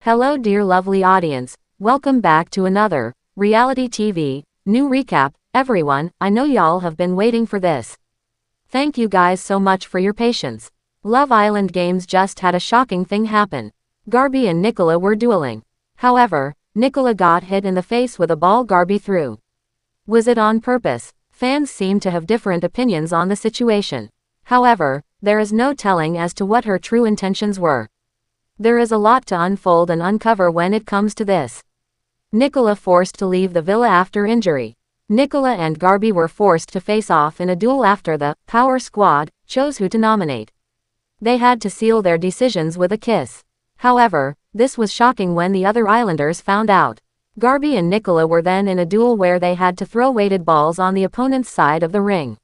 Hello dear lovely audience, welcome back to another reality TV new recap. Everyone, I know y'all have been waiting for this. Thank you guys so much for your patience. Love Island Games just had a shocking thing happen. Garbi and Nicola were dueling. However, Nicola got hit in the face with a ball Garbi threw. Was it on purpose? Fans seem to have different opinions on the situation. However, there is no telling as to what her true intentions were. There is a lot to unfold and uncover when it comes to this. Nicola forced to leave the villa after injury. Nicola and Garbi were forced to face off in a duel after the Power Squad chose who to nominate. They had to seal their decisions with a kiss. However, this was shocking when the other islanders found out. Garbi and Nicola were then in a duel where they had to throw weighted balls on the opponent's side of the ring.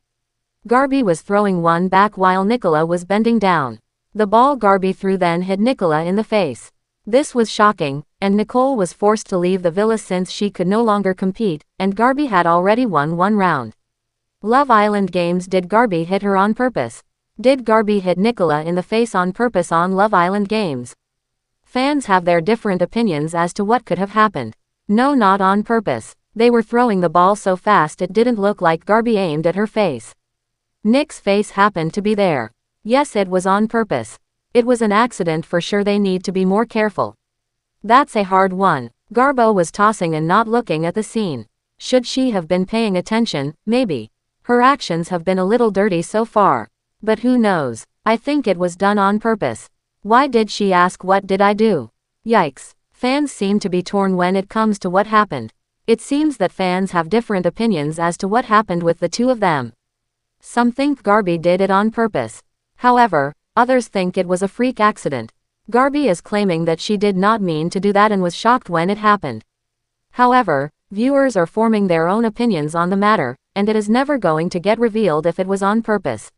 Garbi was throwing one back while Nicola was bending down. The ball Garbi threw then hit Nicola in the face. This was shocking, and Nicole was forced to leave the villa since she could no longer compete, and Garbi had already won one round. Love Island Games. Did Garbi hit her on purpose? Did Garbi hit Nicola in the face on purpose on Love Island Games? Fans have their different opinions as to what could have happened. No, not on purpose. They were throwing the ball so fast it didn't look like Garbi aimed at her face. Nick's face happened to be there. Yes, it was on purpose. It was an accident for sure. They need to be more careful. That's a hard one. Garbo was tossing and not looking at the scene. Should she have been paying attention? Maybe. Her actions have been a little dirty so far. But who knows? I think it was done on purpose. Why did she ask what did I do? Yikes. Fans seem to be torn when it comes to what happened. It seems that fans have different opinions as to what happened with the two of them. Some think Garbi did it on purpose. However, others think it was a freak accident. Garbi is claiming that she did not mean to do that and was shocked when it happened. However, viewers are forming their own opinions on the matter, and it is never going to get revealed if it was on purpose.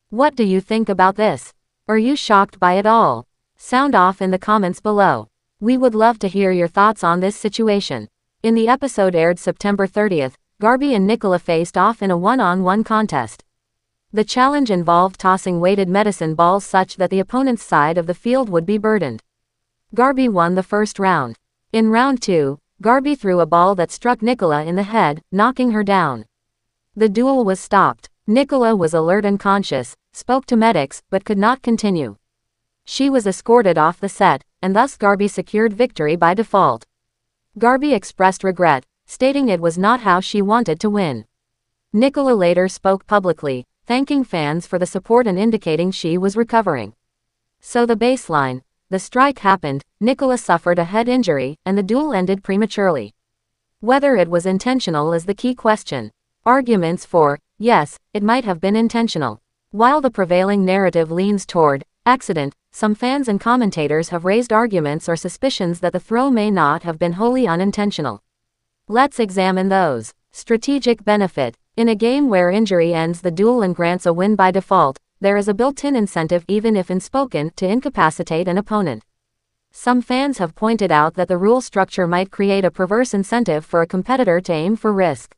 What do you think about this? Are you shocked by it all? Sound off in the comments below. We would love to hear your thoughts on this situation. In the episode aired September 30th, Garbi and Nicola faced off in a one-on-one contest. The challenge involved tossing weighted medicine balls such that the opponent's side of the field would be burdened. Garbi won the first round. In round 2, Garbi threw a ball that struck Nicola in the head, knocking her down. The duel was stopped. Nicola was alert and conscious, spoke to medics, but could not continue. She was escorted off the set, and thus Garbi secured victory by default. Garbi expressed regret, stating it was not how she wanted to win. Nicola later spoke publicly, thanking fans for the support and indicating she was recovering. So the baseline. The strike happened, Nicola suffered a head injury, and the duel ended prematurely. Whether it was intentional is the key question. Arguments for, yes, it might have been intentional. While the prevailing narrative leans toward accident, some fans and commentators have raised arguments or suspicions that the throw may not have been wholly unintentional. Let's examine those. Strategic benefit. In a game where injury ends the duel and grants a win by default, there is a built-in incentive, even if unspoken, to incapacitate an opponent. Some fans have pointed out that the rule structure might create a perverse incentive for a competitor to aim for risk.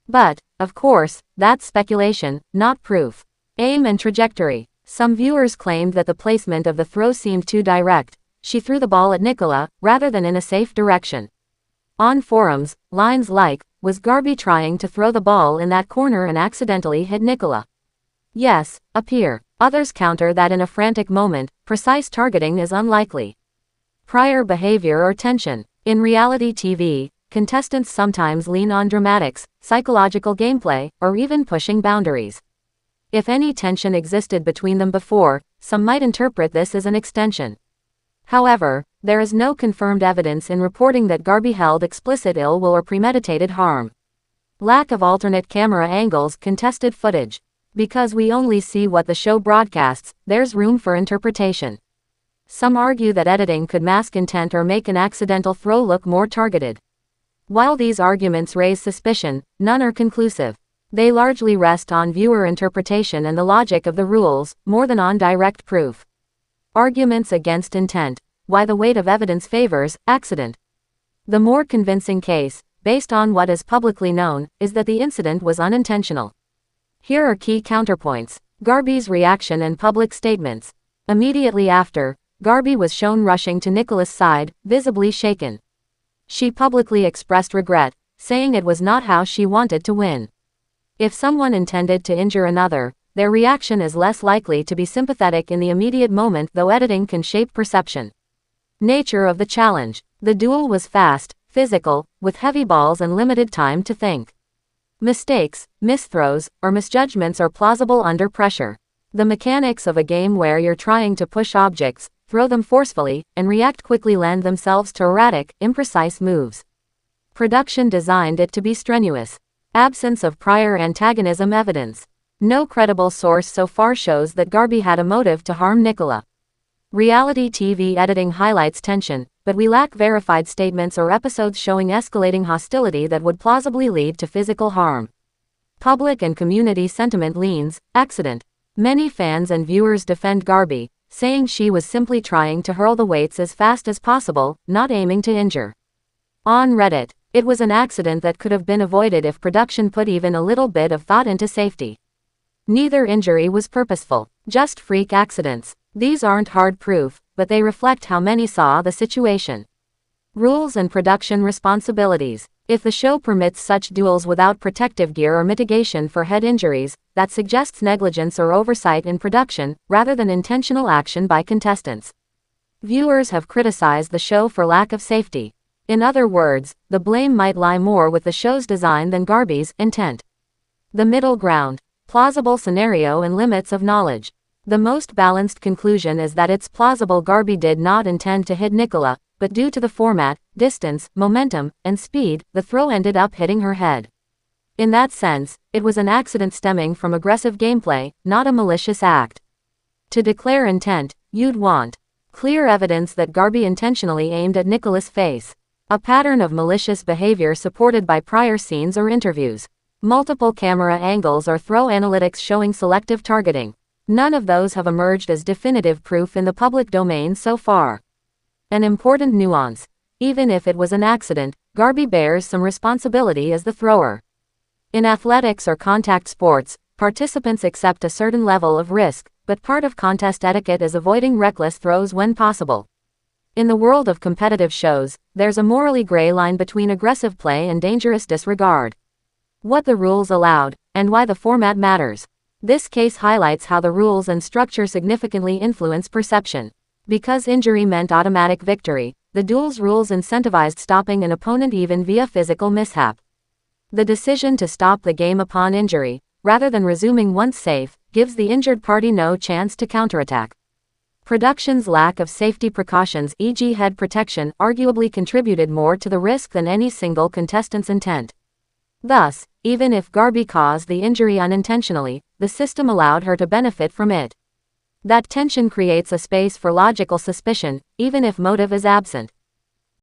But, of course, that's speculation, not proof. Aim and trajectory. Some viewers claimed that the placement of the throw seemed too direct. She threw the ball at Nicola, rather than in a safe direction. On forums, lines like, "Was Garbi trying to throw the ball in that corner and accidentally hit Nicola?" Yes, appear. Others counter that in a frantic moment, precise targeting is unlikely. Prior behavior or tension. In reality TV, contestants sometimes lean on dramatics, psychological gameplay, or even pushing boundaries. If any tension existed between them before, some might interpret this as an extension. However, there is no confirmed evidence in reporting that Garbi held explicit ill will or premeditated harm. Lack of alternate camera angles. Contested footage. Because we only see what the show broadcasts, there's room for interpretation. Some argue that editing could mask intent or make an accidental throw look more targeted. While these arguments raise suspicion, none are conclusive. They largely rest on viewer interpretation and the logic of the rules, more than on direct proof. Arguments against intent. Why the weight of evidence favors accident. The more convincing case, based on what is publicly known, is that the incident was unintentional. Here are key counterpoints. Garbi's reaction and public statements. Immediately after, Garbi was shown rushing to Nicola's side, visibly shaken. She publicly expressed regret, saying it was not how she wanted to win. If someone intended to injure another, their reaction is less likely to be sympathetic in the immediate moment, though editing can shape perception. Nature of the challenge. The duel was fast, physical, with heavy balls and limited time to think. Mistakes, misthrows, or misjudgments are plausible under pressure. The mechanics of a game where you're trying to push objects, throw them forcefully, and react quickly lend themselves to erratic, imprecise moves. Production designed it to be strenuous. Absence of prior antagonism evidence. No credible source so far shows that Garbi had a motive to harm Nicola. Reality TV editing highlights tension, but we lack verified statements or episodes showing escalating hostility that would plausibly lead to physical harm. Public and community sentiment leans, accident. Many fans and viewers defend Garbi, saying she was simply trying to hurl the weights as fast as possible, not aiming to injure. On Reddit, it was an accident that could have been avoided if production put even a little bit of thought into safety. Neither injury was purposeful, just freak accidents. These aren't hard proof, but they reflect how many saw the situation. Rules and production responsibilities. If the show permits such duels without protective gear or mitigation for head injuries, that suggests negligence or oversight in production, rather than intentional action by contestants. Viewers have criticized the show for lack of safety. In other words, the blame might lie more with the show's design than Garbi's intent. The middle ground. Plausible scenario and limits of knowledge. The most balanced conclusion is that it's plausible Garbi did not intend to hit Nicola, but due to the format, distance, momentum, and speed, the throw ended up hitting her head. In that sense, it was an accident stemming from aggressive gameplay, not a malicious act. To declare intent, you'd want clear evidence that Garbi intentionally aimed at Nicola's face. A pattern of malicious behavior supported by prior scenes or interviews. Multiple camera angles or throw analytics showing selective targeting. None of those have emerged as definitive proof in the public domain so far. An important nuance. Even if it was an accident, Garbi bears some responsibility as the thrower. In athletics or contact sports, participants accept a certain level of risk, but part of contest etiquette is avoiding reckless throws when possible. In the world of competitive shows, there's a morally gray line between aggressive play and dangerous disregard. What the rules allowed, and why the format matters. This case highlights how the rules and structure significantly influence perception. Because injury meant automatic victory, the duel's rules incentivized stopping an opponent even via physical mishap. The decision to stop the game upon injury, rather than resuming once safe, gives the injured party no chance to counterattack. Production's lack of safety precautions, e.g. head protection, arguably contributed more to the risk than any single contestant's intent. Thus, even if Garbi caused the injury unintentionally, the system allowed her to benefit from it. That tension creates a space for logical suspicion, even if motive is absent.